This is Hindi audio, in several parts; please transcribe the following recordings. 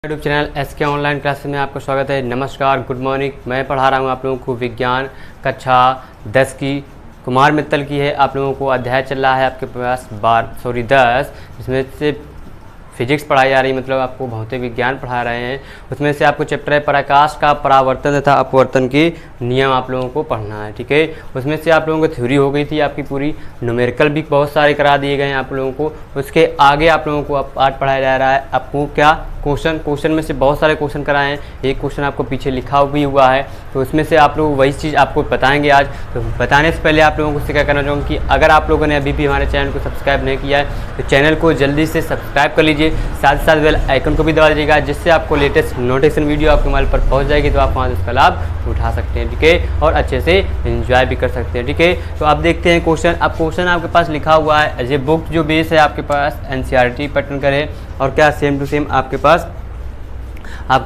YouTube channel SK online classes में आपका स्वागत है। नमस्कार, गुड मॉर्निंग। मैं पढ़ा रहा हूँ आप लोगों को विज्ञान कक्षा 10 की कुमार मित्तल की है। आप लोगों को अध्याय चल रहा है आपके पास 10, जिसमें से फिजिक्स पढ़ाई जा रही है, मतलब आपको भौतिक विज्ञान पढ़ा रहे हैं। उसमें से आपको चैप्टर है प्रकाश का परावर्तन तथा अपवर्तन के नियम आप लोगों को पढ़ना है, ठीक है। उसमें से आप लोगों को थ्योरी हो गई थी आपकी पूरी, न्यूमेरिकल भी बहुत सारे करा दिए गए हैं आप लोगों को। उसके आगे आप लोगों को आज पढ़ाया जा रहा है आपको क्या क्वेश्चन में से बहुत सारे क्वेश्चन कराए हैं। एक क्वेश्चन आपको पीछे लिखा भी हुआ है, तो उसमें से आप लोग वही चीज़ आपको बताएंगे आज। तो बताने से पहले आप लोगों को क्या करना चाहूँगा कि अगर आप लोगों ने अभी भी हमारे चैनल को सब्सक्राइब नहीं किया है तो चैनल को जल्दी से सब्सक्राइब कर लीजिए, साथ ही साथ बेल आइकन को भी दबा दीजिएगा, जिससे आपको लेटेस्ट नोटिफिकेशन वीडियो आपके मोबाइल पर पहुँच जाएगी, तो आप वहाँ से उसका लाभ उठा सकते हैं, ठीक है, और अच्छे से एंजॉय भी कर सकते हैं, ठीक है। तो आप देखते हैं क्वेश्चन। अब क्वेश्चन आपके पास लिखा हुआ है, ये बुक जो बेस है आपके पास NCERT पैटर्न का है, और क्या सेम टू सेम आपके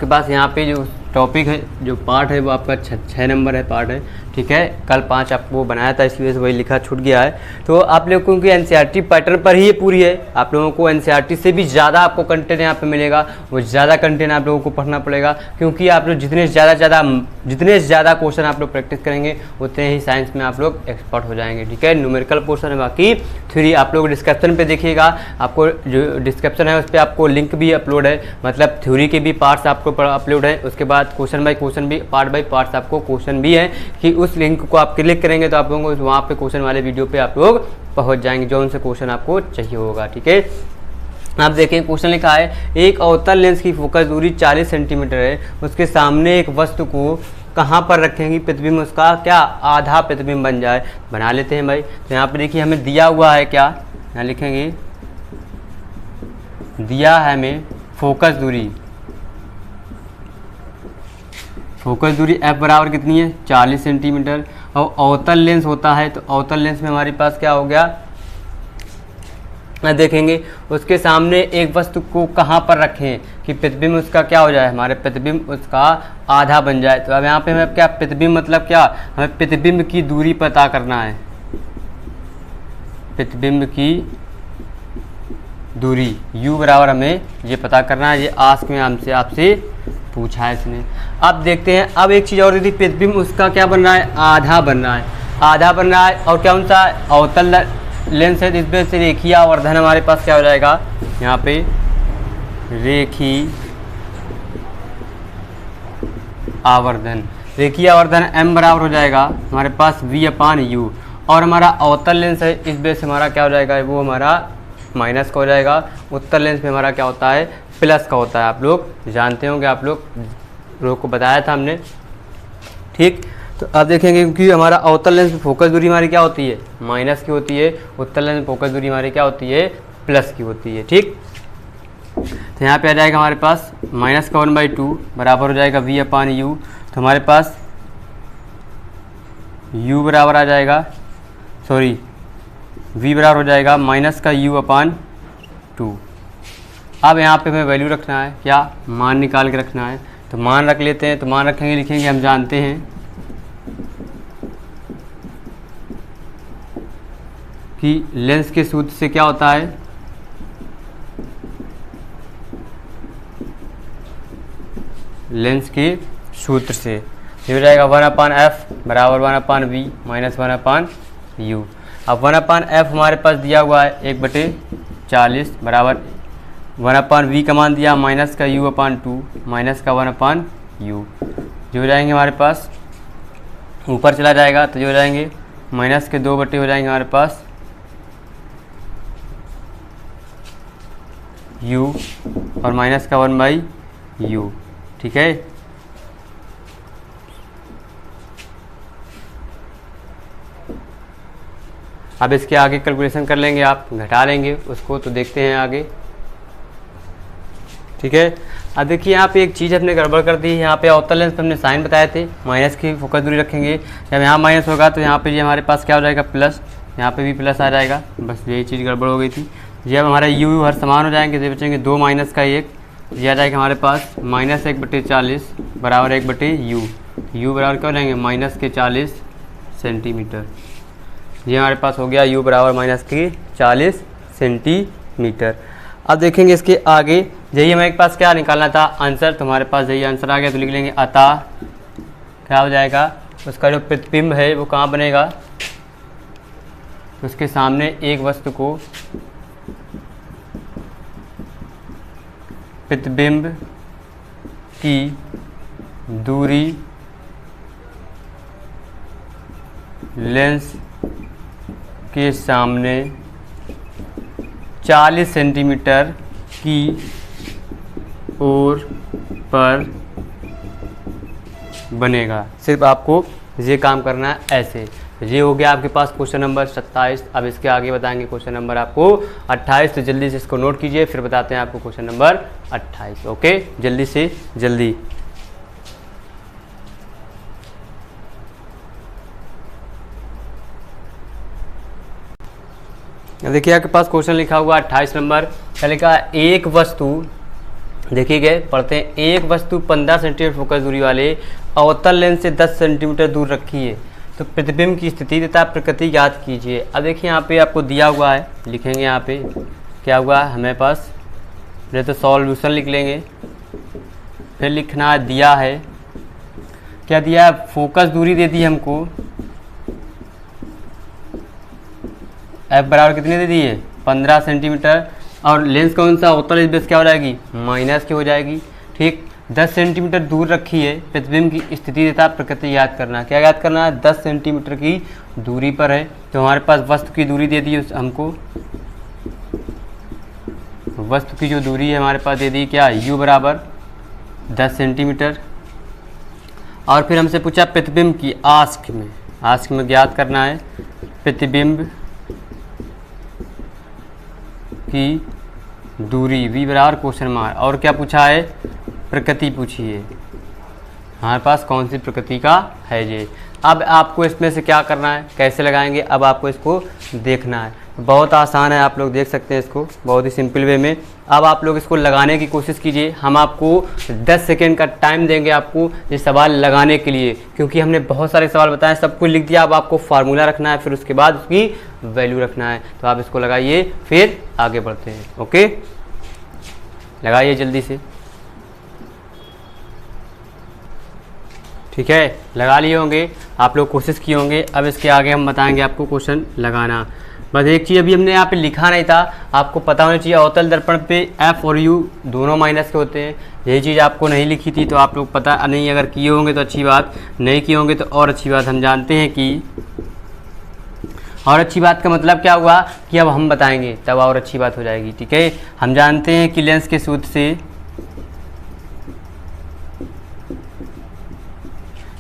पास यहाँ पे जो टॉपिक है, जो पार्ट है वो आपका 6 नंबर है पार्ट है, ठीक है। कल 5 आपको बनाया था, इसलिए से वही लिखा छूट गया है। तो आप लोगों की NCERT पैटर्न पर ही ये पूरी है। आप लोगों को NCERT से भी ज़्यादा आपको कंटेंट यहाँ पे मिलेगा, वो ज़्यादा कंटेंट आप लोगों को पढ़ना पड़ेगा, क्योंकि आप लोग जितने ज़्यादा क्वेश्चन आप लोग प्रैक्टिस करेंगे उतने ही साइंस में आप लोग एक्सपर्ट हो जाएंगे, ठीक है। न्यूमेरिकल पोर्शन है, बाकी थ्योरी आप लोग डिस्क्रिप्शन पर देखिएगा। आपको जो डिस्क्रिप्शन है उस पर आपको लिंक भी अपलोड है, मतलब थ्योरी के भी पार्ट्स आपको अपलोड है। उसके बाद क्वेश्चन बाय क्वेश्चन भी, पार्ट बाय पार्ट्स आपको क्वेश्चन भी है, कि उस लिंक को आप क्लिक करेंगे तो आप लोगों को वहाँ पे क्वेश्चन वाले वीडियो पे आप लोग पहुँच जाएंगे, जो उनसे क्वेश्चन आपको चाहिए होगा, ठीक है। आप देखें क्वेश्चन लिखा है, एक अवतल लेंस की फोकस दूरी 40 सेंटीमीटर है, उसके सामने एक वस्तु को कहाँ पर रखेंगे प्रतिबिंब उसका क्या आधा प्रतिबिंब बन जाए। बना लेते हैं भाई। तो यहाँ पे देखिए हमें दिया हुआ है, क्या यहाँ लिखेंगे, दिया है हमें फोकस दूरी F बराबर कितनी है 40 सेंटीमीटर, और अवतल लेंस होता है, तो अवतल लेंस में हमारे पास क्या हो गया, देखेंगे उसके सामने एक वस्तु को कहाँ पर रखें कि प्रतिबिंब उसका क्या हो जाए, हमारे प्रतिबिंब उसका आधा बन जाए। तो अब यहाँ पे हमें क्या प्रतिबिंब मतलब क्या, हमें प्रतिबिंब की दूरी पता करना है, प्रतिबिंब की दूरी U बराबर हमें ये पता करना है। ये आस्क में हमसे आपसे पूछा है इसने। अब देखते हैं, अब एक चीज़ और दी थी, प्रतिबिंब उसका क्या बन रहा है, आधा बन रहा है, और क्या सा अवतल लेंस है, इसमें से रेखीय आवर्धन हमारे पास क्या हो जाएगा, यहाँ पे रेखीय आवर्धन M बराबर हो जाएगा हमारे पास V/U, और हमारा अवतल लेंस है, इस बेस से हमारा क्या हो जाएगा, वो हमारा माइनस का हो जाएगा। उत्तल लेंस में हमारा क्या होता है, प्लस का होता है। आप लोग जानते होंगे, आप लोग को बताया था हमने, ठीक। तो अब देखेंगे, क्योंकि हमारा अवतल लेंस में फोकस दूरी हमारी क्या होती है, माइनस की होती है, उत्तल लेंस में फोकस दूरी हमारी क्या होती है, प्लस की होती है, ठीक। तो यहाँ पे आ जाएगा हमारे पास माइनस का 1/2 बराबर हो जाएगा V/U। तो हमारे पास U बराबर आ जाएगा, सॉरी V बराबर हो जाएगा माइनस का U/2। अब यहाँ पे हमें वैल्यू रखना है, क्या मान निकाल के रखना है। तो मान रख लेते हैं, तो मान रखेंगे, लिखेंगे, हम जानते हैं कि लेंस के सूत्र से क्या होता है, लेंस के सूत्र से ये हो जाएगा 1/F बराबर 1/V माइनस 1/U। अब 1/F हमारे पास दिया हुआ है 1/40 बराबर 1/V का मान दिया, माइनस का U/2 माइनस का 1/U, जो हो जाएंगे हमारे पास ऊपर चला जाएगा, तो जो हो जाएंगे माइनस के 2 बटे हो जाएंगे हमारे पास U, और माइनस का 1/U, ठीक है। अब इसके आगे कैलकुलेशन कर लेंगे, आप घटा लेंगे उसको, तो देखते हैं आगे, ठीक है। अब देखिए यहाँ पे एक चीज़ हमने गड़बड़ कर दी है, यहाँ पे अवतल लेंस पे हमने साइन बताए थे, माइनस की फोकस दूरी रखेंगे, जब यहाँ माइनस होगा तो यहाँ पे ये हमारे पास क्या हो जाएगा, प्लस, यहाँ पे भी प्लस आ जाएगा, बस यही चीज़ गड़बड़ हो गई थी। जब हमारा U हर समान हो जाएंगे, तो बचेंगे 2 माइनस का 1, यह आ जाएगा हमारे पास माइनस 1/40 बराबर 1/U। U बराबर क्या हो जाएंगे, माइनस के 40 सेंटीमीटर। ये हमारे पास हो गया U बराबर माइनस के 40 सेंटीमीटर। अब देखेंगे इसके आगे, यही हमारे पास क्या निकालना था आंसर, तुम्हारे पास यही आंसर आ गया तो लिख लेंगे अतः क्या हो जाएगा, उसका जो प्रतिबिंब है वो कहाँ बनेगा, उसके सामने एक वस्तु को प्रतिबिंब की दूरी लेंस के सामने 40 सेंटीमीटर की ओर पर बनेगा। सिर्फ आपको ये काम करना है ऐसे। ये हो गया आपके पास क्वेश्चन नंबर 27। अब इसके आगे बताएंगे क्वेश्चन नंबर आपको 28, तो जल्दी से इसको नोट कीजिए, फिर बताते हैं आपको क्वेश्चन नंबर 28। ओके, जल्दी से जल्दी। देखिए आपके पास क्वेश्चन लिखा हुआ 28 नंबर, क्या लिखा है, एक वस्तु, देखिए गए पढ़ते हैं, एक वस्तु 15 सेंटीमीटर फोकस दूरी वाले अवतल लेंस से 10 सेंटीमीटर दूर रखी है, तो प्रतिबिंब की स्थिति तथा प्रकृति याद कीजिए। अब देखिए यहाँ पे आपको दिया हुआ है, लिखेंगे यहाँ पे क्या हुआ है हमें पास, पहले तो सॉल्यूशन लिख लेंगे, फिर लिखना है दिया है, क्या दिया है, फोकस दूरी दे दी हमको, एफ बराबर कितनी दे दी है 15 सेंटीमीटर, और लेंस कौन सा अवतल इस बेस क्या हो जाएगी, माइनस की हो जाएगी। ठीक, 10 सेंटीमीटर दूर रखी है, प्रतिबिंब की स्थिति तथा प्रकृति याद करना, क्या याद करना है, 10 सेंटीमीटर की दूरी पर है, तो हमारे पास वस्तु की दूरी दे दी है हमको, वस्तु की जो दूरी है हमारे पास दे दी क्या, u बराबर 10 सेंटीमीटर, और फिर हमसे पूछा प्रतिबिंब की आस्क में याद करना है, प्रतिबिंब की दूरी v बराबर क्वेश्चन मार्क, और क्या पूछा है, प्रकृति पूछी है, हमारे पास कौन सी प्रकृति का है ये। अब आपको इसमें से क्या करना है, कैसे लगाएंगे, अब आपको इसको देखना है, बहुत आसान है, आप लोग देख सकते हैं इसको बहुत ही सिंपल वे में। अब आप लोग इसको लगाने की कोशिश कीजिए, हम आपको 10 सेकेंड का टाइम देंगे आपको ये सवाल लगाने के लिए, क्योंकि हमने बहुत सारे सवाल बताए, सब कुछ लिख दिया, अब आपको फार्मूला रखना है, फिर उसके बाद उसकी वैल्यू रखना है। तो आप इसको लगाइए, फिर आगे बढ़ते हैं। ओके, लगाइए जल्दी से, ठीक है, लगा लिए होंगे आप लोग, कोशिश किए होंगे। अब इसके आगे हम बताएंगे आपको क्वेश्चन लगाना। बस एक चीज़ अभी हमने यहाँ पे लिखा नहीं था, आपको पता होना चाहिए, अवतल दर्पण पे एफ और यू दोनों माइनस के होते हैं, यही चीज़ आपको नहीं लिखी थी, तो आप लोग पता नहीं, अगर किए होंगे तो अच्छी बात, नहीं किए होंगे तो और अच्छी बात। हम जानते हैं कि, और अच्छी बात का मतलब क्या हुआ कि अब हम बताएंगे तब और अच्छी बात हो जाएगी। ठीक है, हम जानते हैं कि लेंस के सूत्र से,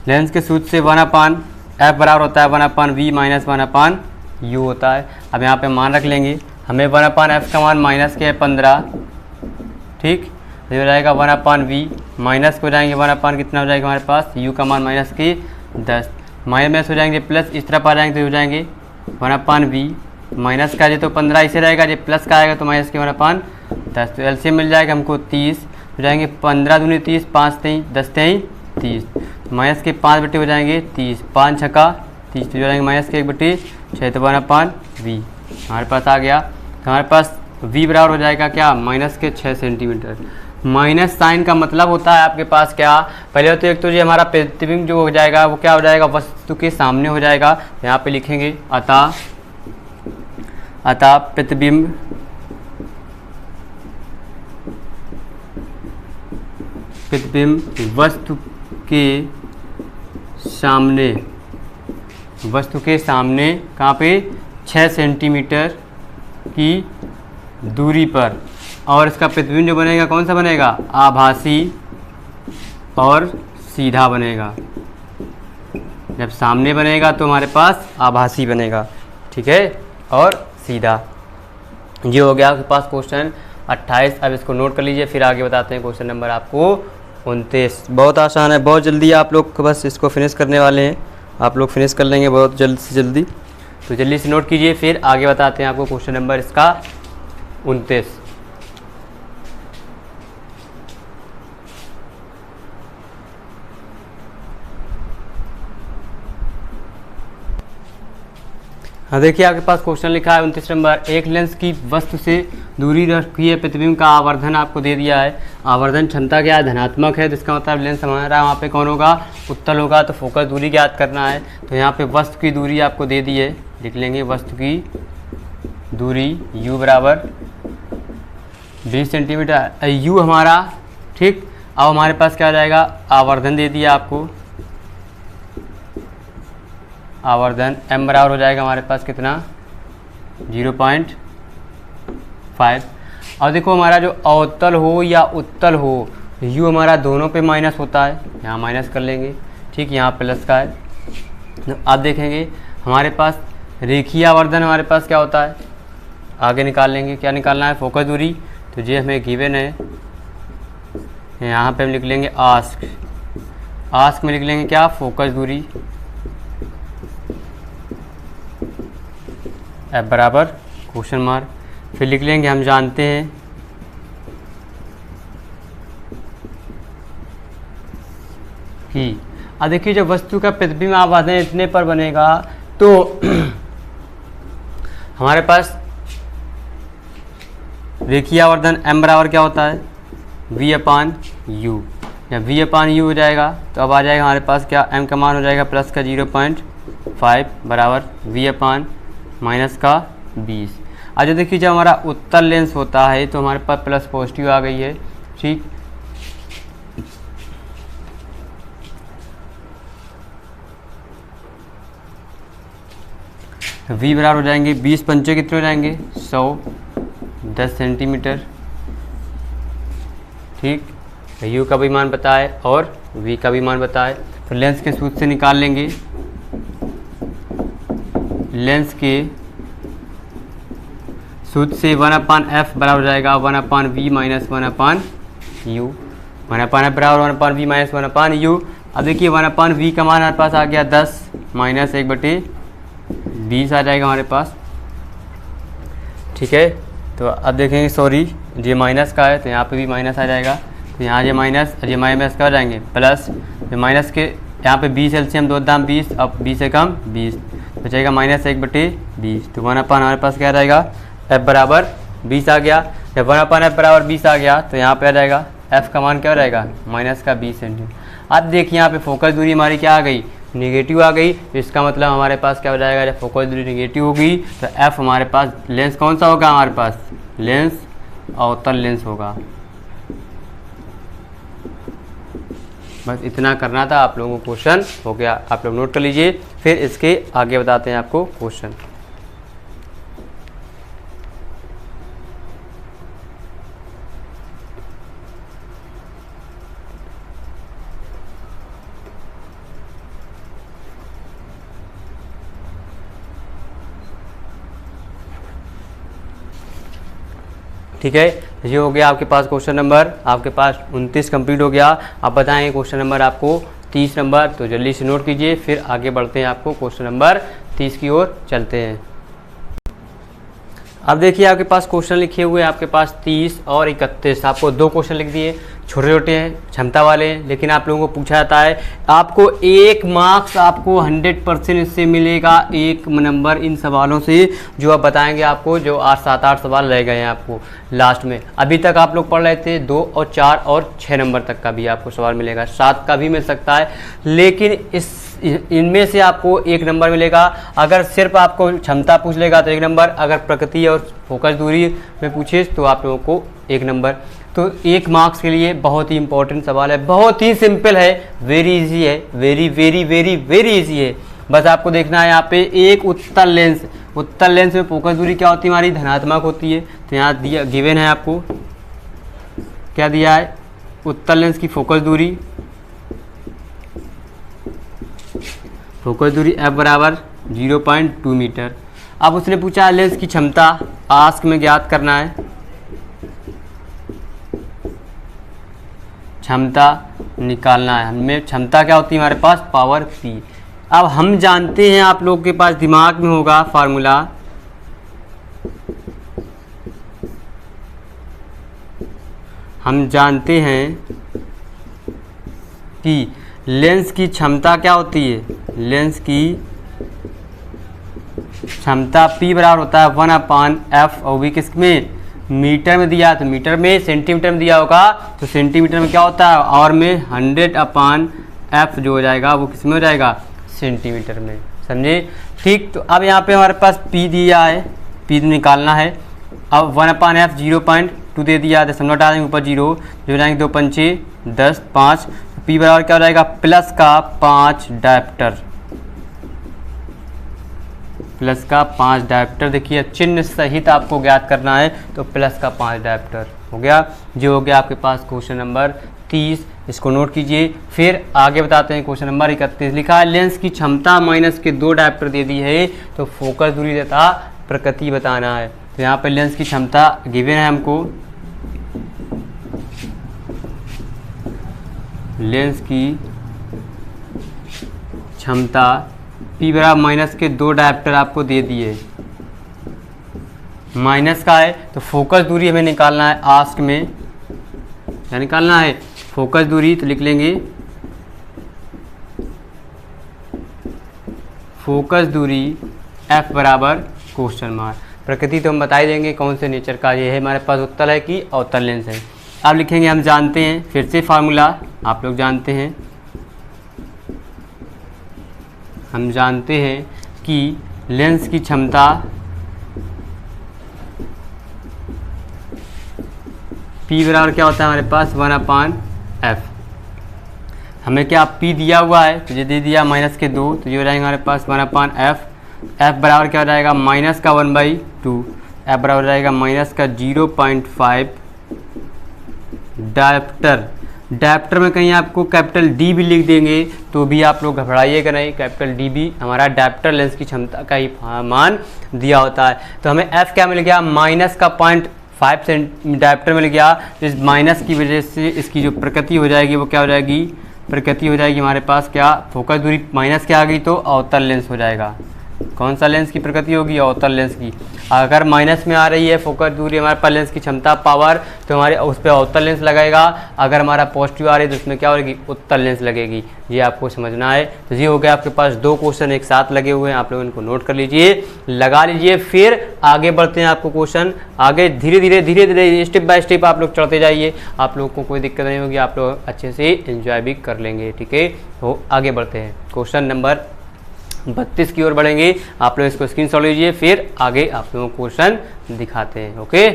लेंस के सूत्र से 1/f बराबर होता है 1/v माइनस 1/u होता है। अब यहाँ पे मान रख लेंगे, हमें 1/f का मान माइनस के है 15, ठीक, ये हो जाएगा 1/v, माइनस को जाएंगे 1/ कितना हो जाएगा हमारे पास, u का मान माइनस के 10, माइनस हो जाएंगे प्लस, इस तरफ आ जाएंगे तो हो जाएंगे 1/v, माइनस का है तो 15 इसे रहेगा, जब प्लस का आएगा तो माइनस के 1/10, तो एलसीएम मिल जाएगा हमको 30 हो जाएंगे, 15 दूनी 30, 5 तेईं 10 तेईं 30, माइनस के 5 बटे हो जाएंगे 30, 5 छक्का 30, तो हो जाएंगे माइनस के 1/6, तो 1/v हमारे पास आ गया। तो हमारे पास v बराबर हो जाएगा क्या, माइनस के 6 सेंटीमीटर। माइनस साइन का मतलब होता है आपके पास क्या, पहले तो एक तो ये हमारा प्रतिबिंब जो हो जाएगा वो क्या हो जाएगा, वस्तु के सामने हो जाएगा, यहाँ पे लिखेंगे अतः प्रतिबिंब वस्तु के सामने कहाँ पे, 6 सेंटीमीटर की दूरी पर, और इसका प्रतिबिंब जो बनेगा कौन सा बनेगा, आभासी और सीधा बनेगा। जब सामने बनेगा तो हमारे पास आभासी बनेगा, ठीक है, और सीधा। ये हो गया आपके पास क्वेश्चन 28। अब इसको नोट कर लीजिए, फिर आगे बताते हैं क्वेश्चन नंबर आपको 29। बहुत आसान है, बहुत जल्दी आप लोग बस इसको फिनिश करने वाले हैं, आप लोग फिनिश कर लेंगे बहुत जल्द से जल्दी, तो जल्दी से नोट कीजिए, फिर आगे बताते हैं आपको क्वेश्चन नंबर इसका 29। हाँ देखिए आपके पास क्वेश्चन लिखा है 29 नंबर, एक लेंस की वस्तु से दूरी रखी है, प्रतिबिंब का आवर्धन आपको दे दिया है। आवर्धन क्षमता क्या है, धनात्मक है, तो इसका मतलब लेंस हमारा वहाँ पे कौन होगा, उत्तल होगा। तो फोकस दूरी ज्ञात करना है, तो यहाँ पे वस्तु की दूरी आपको दे दी है, लिख लेंगे वस्तु की दूरी u बराबर 20 सेंटीमीटर, u हमारा, ठीक। अब हमारे पास क्या आ जाएगा, आवर्धन दे दिया आपको, आवर्धन m बराबर हो जाएगा हमारे पास कितना, 0.5। और देखो हमारा जो अवतल हो या उत्तल हो, u हमारा दोनों पे माइनस होता है, यहाँ माइनस कर लेंगे, ठीक, यहाँ प्लस का है। तो आप देखेंगे हमारे पास रेखीय आवर्धन हमारे पास क्या होता है, आगे निकाल लेंगे, क्या निकालना है, फोकस दूरी। तो ये हमें गिवन है, यहाँ पे हम लिख लेंगे आस्क, आस्क में लिख लेंगे क्या, फोकस दूरी, एफ बराबर क्वेश्चन मार्क, फिर लिख लेंगे हम जानते हैं कि, अब देखिए जब वस्तु का प्रतिबिंब आवर्धन इतने पर बनेगा तो हमारे पास रेखीय आवर्धन m बराबर क्या होता है, v/u, या v/u हो जाएगा। तो अब आ जाएगा हमारे पास क्या, m का मान हो जाएगा प्लस का 0.5 बराबर v/माइनस का 20। आज देखिए जब हमारा उत्तल लेंस होता है तो हमारे पास प्लस पॉजिटिव आ गई है, ठीक। v बराबर हो जाएंगे 20 पंचे कितने हो जाएंगे, 100, 10 सेंटीमीटर, ठीक। u का भी मान बताए और v का भी मान बताए। फिर लेंस के सूत्र से निकाल लेंगे, लेंस के सूत्र से 1/f बराबर हो जाएगा 1/v माइनस 1/u, 1/f बराबर 1/v माइनस 1/u। अब देखिए 1/v का मान हमारे पास आ गया 10 माइनस 1/20 आ जाएगा हमारे पास, ठीक है। तो अब देखेंगे, सॉरी ये माइनस का है तो यहाँ पे भी माइनस आ जाएगा, तो यहाँ ये माइनस और ये माइनस का हो जाएंगे प्लस, ये माइनस के यहाँ पे 20 एलसीएम 2 दाम 20, अब 20 से कम 20 बचेगा माइनस 1/20। तो 1/, हमारे पास क्या आ जाएगा, f बराबर 20 आ गया। जब 1/f बराबर 20 आ गया तो यहाँ पे आ जाएगा f का मान क्या हो जाएगा, माइनस का 20 सेंटीमीटर। अब देखिए यहाँ पे फोकस दूरी हमारी क्या आ गई, नेगेटिव आ गई। तो इसका मतलब हमारे पास क्या हो जाएगा, जब फोकस दूरी नेगेटिव होगी तो f हमारे पास लेंस कौन सा होगा, हमारे पास लेंस अवतल लेंस होगा। बस इतना करना था आप लोगों को, क्वेश्चन हो गया, आप लोग नोट कर लीजिए। फिर इसके आगे बताते हैं आपको क्वेश्चन। ठीक है, ये हो गया आपके पास क्वेश्चन नंबर, आपके पास 29 कंप्लीट हो गया। आप बताएंगे क्वेश्चन नंबर आपको 30 नंबर, तो जल्दी से नोट कीजिए। फिर आगे बढ़ते हैं, आपको क्वेश्चन नंबर 30 की ओर चलते हैं। अब देखिए आपके पास क्वेश्चन लिखे हुए हैं, आपके पास 30 और 31, आपको 2 क्वेश्चन लिख दिए, छोटे छोटे हैं, क्षमता वाले हैं, लेकिन आप लोगों को पूछा जाता है, आपको 1 मार्क्स आपको 100% इससे मिलेगा, 1 नंबर इन सवालों से जो आप बताएंगे आपको, जो 7-8 सवाल रह गए हैं आपको लास्ट में। अभी तक आप लोग पढ़ रहे थे 2 और 4 और 6 नंबर तक का भी आपको सवाल मिलेगा, 7 का भी मिल सकता है, लेकिन इनमें से आपको 1 नंबर मिलेगा। अगर सिर्फ आपको क्षमता पूछ लेगा तो 1 नंबर, अगर प्रकृति और फोकस दूरी में पूछे तो आप लोगों को 1 नंबर। तो 1 मार्क्स के लिए बहुत ही इंपॉर्टेंट सवाल है, बहुत ही सिंपल है, वेरी इजी है, very very very very easy है। बस आपको देखना है यहाँ पे एक उत्तल लेंस, उत्तल लेंस में फोकस दूरी क्या होती है, हमारी धनात्मक होती है। तो यहाँ दिया गिवन है, आपको क्या दिया है, उत्तल लेंस की फोकस दूरी, फोकस दूरी f बराबर 0.2 मीटर। अब उसने पूछा लेंस की क्षमता, आस्क में ज्ञात करना है, क्षमता निकालना है हमें। क्षमता क्या होती है हमारे पास, पावर p। अब हम जानते हैं, आप लोगों के पास दिमाग में होगा फार्मूला, हम जानते हैं कि लेंस की क्षमता क्या होती है, लेंस की क्षमता P बराबर होता है 1/f, और भी किस में, मीटर में दिया है, तो मीटर में, सेंटीमीटर में दिया होगा तो सेंटीमीटर में क्या होता है, और में 100/f जो हो जाएगा वो किस में हो जाएगा, सेंटीमीटर में, समझे। ठीक, तो अब यहाँ पे हमारे पास P दिया है, P निकालना है। अब 1/f 0.2 दे दिया, दशमलव हटा देंगे ऊपर 0, जो हो जाएंगे 2 पंचे 10, 5, P बराबर क्या हो जाएगा, प्लस का 5 डायप्टर, प्लस का 5 डायप्टर। देखिए चिन्ह सहित आपको ज्ञात करना है, तो प्लस का 5 डायप्टर हो गया, जो हो गया आपके पास क्वेश्चन नंबर 30। इसको नोट कीजिए। फिर आगे बताते हैं क्वेश्चन नंबर 31। लिखा है लेंस की क्षमता माइनस के 2 डायप्टर दे दी है, तो फोकस दूरी तथा प्रकृति बताना है। तो यहाँ पर लेंस की क्षमता गिवन है हमको, लेंस की क्षमता P बराबर माइनस के 2 डायप्टर आपको दे दिए, माइनस का है, तो फोकस दूरी हमें निकालना है। आस्क में क्या निकालना है, फोकस दूरी, तो लिख लेंगे फोकस दूरी F बराबर क्वेश्चन मार्क। प्रकृति तो हम बता ही देंगे कौन से नेचर का ये है, हमारे पास उत्तल है कि अवतल लेंस है। अब लिखेंगे, हम जानते हैं, फिर से फार्मूला आप लोग जानते हैं, हम जानते हैं कि लेंस की क्षमता P बराबर क्या होता है हमारे पास 1/f। हमें क्या P दिया हुआ है, तो ये दे दिया माइनस के 2, तो ये हो जाएगा हमारे पास 1/f। f बराबर क्या हो जाएगा, माइनस का 1/2, f बराबर हो जाएगा माइनस का 0.5 डायप्टर। डायप्टर में कहीं आपको कैपिटल D भी लिख देंगे तो भी आप लोग घबराइएगा नहीं, कैपिटल D भी हमारा डायप्टर लेंस की क्षमता का ही मान दिया होता है। तो हमें F क्या मिल गया, माइनस का 0.5 डायप्टर मिल गया। तो इस माइनस की वजह से इसकी जो प्रकृति हो जाएगी वो क्या हो जाएगी, प्रकृति हो जाएगी हमारे पास क्या, फोकस दूरी माइनस के आ गई तो अवतल लेंस हो जाएगा। कौन सा लेंस की प्रकृति होगी, अवतल लेंस की। अगर माइनस में आ रही है फोकस दूरी हमारे पास लेंस की क्षमता पावर, तो हमारे उस पर अवतल लेंस लगेगा। अगर हमारा पॉजिटिव आ रही है तो उसमें क्या होगी, उत्तल लेंस लगेगी। ये आपको समझना है। तो ये हो गया आपके पास 2 क्वेश्चन एक साथ लगे हुए हैं, आप लोग इनको नोट कर लीजिए, लगा लीजिए। फिर आगे बढ़ते हैं, आपको क्वेश्चन आगे धीरे धीरे स्टेप बाय स्टेप आप लोग चढ़ते जाइए, आप लोग को कोई दिक्कत नहीं होगी, आप लोग अच्छे से एंजॉय भी कर लेंगे। ठीक है, तो आगे बढ़ते हैं, क्वेश्चन नंबर 32 की ओर बढ़ेंगे। आप लोग इसको स्क्रीनशॉट लीजिए, फिर आगे आप लोगों को क्वेश्चन दिखाते हैं। ओके,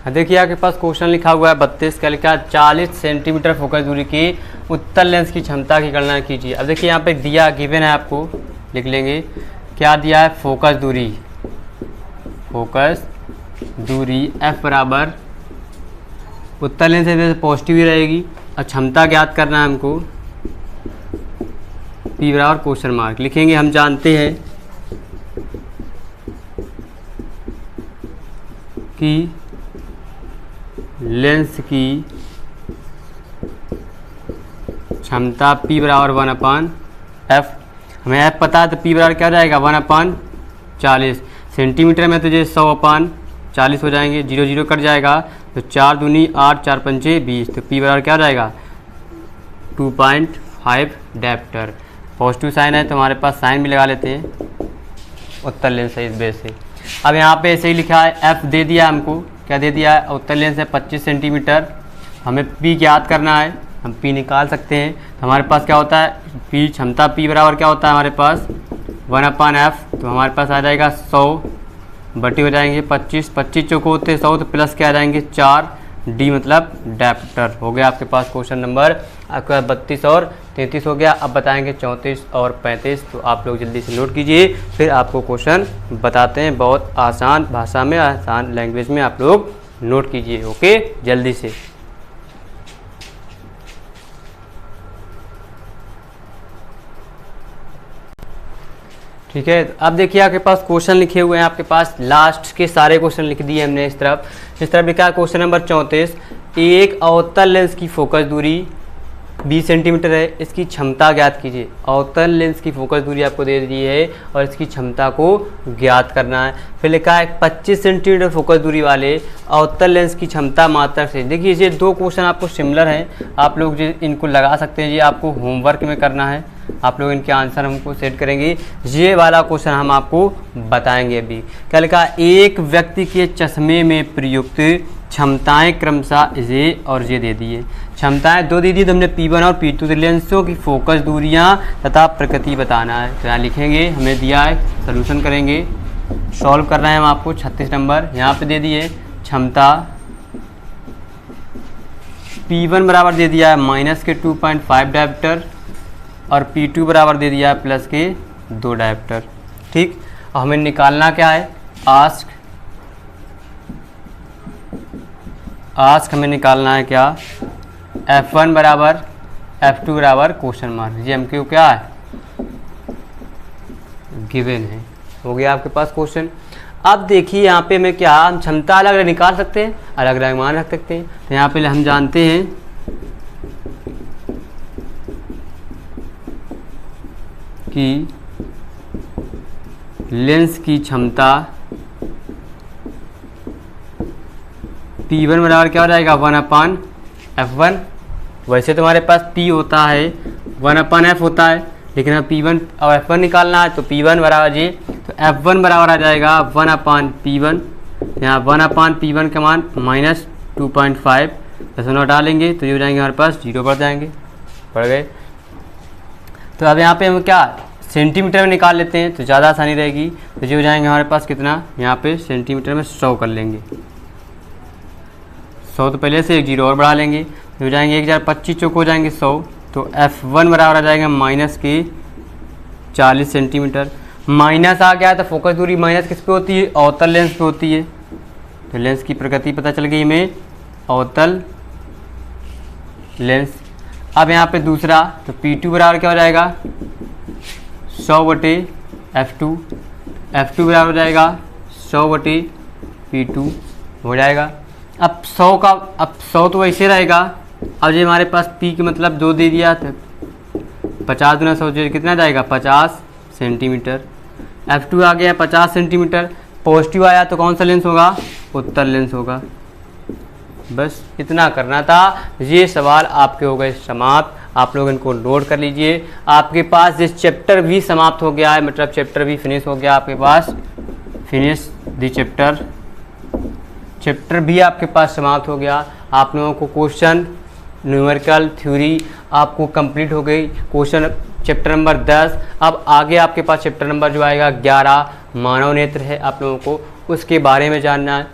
देखिए आपके पास क्वेश्चन लिखा हुआ है 32 का, लिखा 40 सेंटीमीटर फोकस दूरी की उत्तल लेंस की क्षमता की गणना कीजिए। अब देखिए यहाँ पे दिया गिवन है, आपको लिख लेंगे क्या दिया है, फोकस दूरी F बराबर उत्तल लेंस से पॉजिटिव ही रहेगी, और क्षमता ज्ञात करना है हमको, P बराबर क्वेश्चन मार्क। लिखेंगे, हम जानते हैं कि लेंस की क्षमता P बराबर 1/f। हमें F पता है तो P बराबर क्या हो जाएगा 1/40। सेंटीमीटर में तो ये 100/40 हो जाएंगे, 0 0 कट जाएगा, तो 4 दूनी 8, 4 पंचे 20, तो P बराबर क्या हो जाएगा 2.5 डायप्टर। पॉजिटिव साइन है तो हमारे पास साइन भी लगा लेते हैं, उत्तल लेंस है इस बेस से। अब यहाँ पे ऐसे ही लिखा है, F दे दिया हमको, क्या दे दिया है, उत्तल लेंस है 25 सेंटीमीटर। हमें P ज्ञात करना है, हम P निकाल सकते हैं। तो हमारे पास क्या होता है, P क्षमता P बराबर क्या होता है हमारे पास 1/f, तो हमारे पास आ जाएगा 100 बटी हो जाएंगे 25, 25 चौको होते 100, तो प्लस क्या आ जाएंगे 4, D मतलब डायप्टर। हो गया आपके पास क्वेश्चन नंबर आपके पास 32 और 33 हो गया। अब बताएंगे 34 और 35, तो आप लोग जल्दी से नोट कीजिए, फिर आपको क्वेश्चन बताते हैं। बहुत आसान भाषा में, आसान लैंग्वेज में आप लोग नोट कीजिए। ओके, जल्दी से। ठीक है, अब देखिए आपके पास क्वेश्चन लिखे हुए हैं, आपके पास लास्ट के सारे क्वेश्चन लिख दिए हमने। इस तरफ लिखा है क्वेश्चन नंबर 34, एक अवतल लेंस की फोकस दूरी 20 सेंटीमीटर है। इसकी क्षमता ज्ञात कीजिए। अवतल लेंस की फोकस दूरी आपको दे दी है और इसकी क्षमता को ज्ञात करना है। फिर लिखा है 25 सेंटीमीटर फोकस दूरी वाले अवतल लेंस की क्षमता मात्रक से। देखिए ये दो क्वेश्चन आपको सिमिलर हैं, आप लोग इनको लगा सकते हैं। ये आपको होमवर्क में करना है, आप लोग इनके आंसर हमको सेट करेंगे। ये वाला क्वेश्चन हम आपको बताएंगे अभी। क्या लिखा, एक व्यक्ति के चश्मे में प्रयुक्त क्षमताएं क्रमशः ये और ये दे दिए। क्षमताएं दो दे दी तो हमने P1 और P2 लेंसों की फोकस दूरियां तथा प्रकृति बताना है। तो यहाँ लिखेंगे, हमें दिया है, सॉल्यूशन करेंगे, सॉल्व कर रहे हैं हम आपको। 36 नंबर यहाँ पे दे दिए क्षमता P1 बराबर दे दिया है माइनस के 2.5 डायप्टर और P2 बराबर दे दिया है प्लस के 2 डायप्टर। ठीक, और हमें निकालना क्या है, आस्क हमें निकालना है क्या, F1 बराबर F2 बराबर क्वेश्चन मार्क। ये हमको क्या है, गिवन है। हो गया आपके पास क्वेश्चन। अब देखिए यहाँ पे मैं क्या, हम क्षमता अलग अलग निकाल सकते हैं, अलग अलग मान रख सकते हैं। तो यहाँ पे हम जानते हैं कि लेंस की क्षमता P1 बराबर क्या हो जाएगा, 1/F1। वैसे तो हमारे पास P होता है 1/F होता है, लेकिन अब P1 और F1 निकालना है तो P1 बराबर जी, तो F1 बराबर आ जाएगा 1/P1। यहाँ 1/P1 का मान माइनस 2.5 दशमलव डालेंगे तो ये हो जाएंगे हमारे पास 0 बढ़ जाएंगे, बढ़ गए। तो अब यहाँ पे हम क्या सेंटीमीटर में निकाल लेते हैं तो ज़्यादा आसानी रहेगी। तो ये हो जाएंगे हमारे पास कितना, यहाँ पे सेंटीमीटर में 100 कर लेंगे। 100 तो पहले से एक 0 और बढ़ा लेंगे तो हो जाएंगे 1025 चौक हो जाएंगे 100। तो F1 बराबर आ जाएगा माइनस के 40 सेंटीमीटर। माइनस आ गया तो फोकस दूरी माइनस किस पे होती है, अवतल लेंस पे होती है। तो लेंस की प्रकृति पता चल गई हमें, अवतल लेंस। अब यहाँ पे दूसरा, तो P2 बराबर क्या हो जाएगा 100/F2। F2 बराबर हो जाएगा 100/P2 हो जाएगा। अब 100 तो वैसे रहेगा। अब ये हमारे पास P के मतलब 2 दे दिया था, 50 गुना 100 कितना जाएगा 50 सेंटीमीटर। F2 आ गया 50 सेंटीमीटर। पॉजिटिव आया तो कौन सा लेंस होगा, उत्तल लेंस होगा। बस इतना करना था। ये सवाल आपके हो गए समाप्त। आप लोग इनको नोट कर लीजिए। आपके पास ये चैप्टर भी समाप्त हो गया है, मतलब चैप्टर भी फिनिश हो गया आपके पास, फिनिश द चैप्टर भी आपके पास समाप्त हो गया। आप लोगों को क्वेश्चन, न्यूमेरिकल थ्योरी आपको कंप्लीट हो गई। Question chapter number 10। अब आगे आपके पास चैप्टर नंबर जो आएगा 11 मानव नेत्र है। आप लोगों को उसके बारे में जानना है,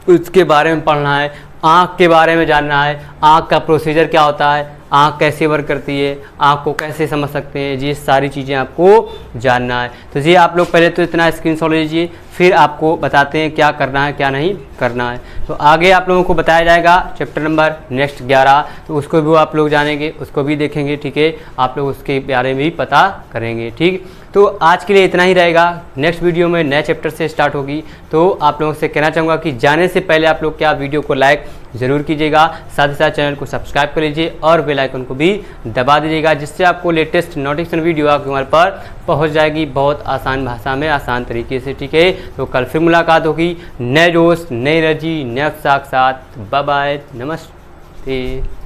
उसके बारे में पढ़ना है, आँख के बारे में जानना है, आँख का प्रोसीजर क्या होता है, आँख कैसे वर्क करती है, आँख को कैसे समझ सकते हैं, ये सारी चीज़ें आपको जानना है। तो ये आप लोग पहले तो इतना स्क्रीनशॉट लीजिए, फिर आपको बताते हैं क्या करना है क्या नहीं करना है। तो आगे आप लोगों को बताया जाएगा चैप्टर नंबर नेक्स्ट 11, तो उसको भी आप लोग जानेंगे, उसको भी देखेंगे। ठीक है, आप लोग उसके बारे में भी पता करेंगे। ठीक, तो आज के लिए इतना ही रहेगा। नेक्स्ट वीडियो में नए चैप्टर से स्टार्ट होगी। तो आप लोगों से कहना चाहूँगा कि जाने से पहले आप लोग क्या वीडियो को लाइक ज़रूर कीजिएगा, साथ ही साथ चैनल को सब्सक्राइब कर लीजिए और बेल आइकन को भी दबा दीजिएगा, जिससे आपको लेटेस्ट नोटिफिकेशन वीडियो आपके मोबाइल पर पहुंच जाएगी बहुत आसान भाषा में, आसान तरीके से। ठीक है, तो कल फिर मुलाकात होगी नए जोश, नई एनर्जी, नए उत्साह के साथ। बाय बाय, नमस्ते।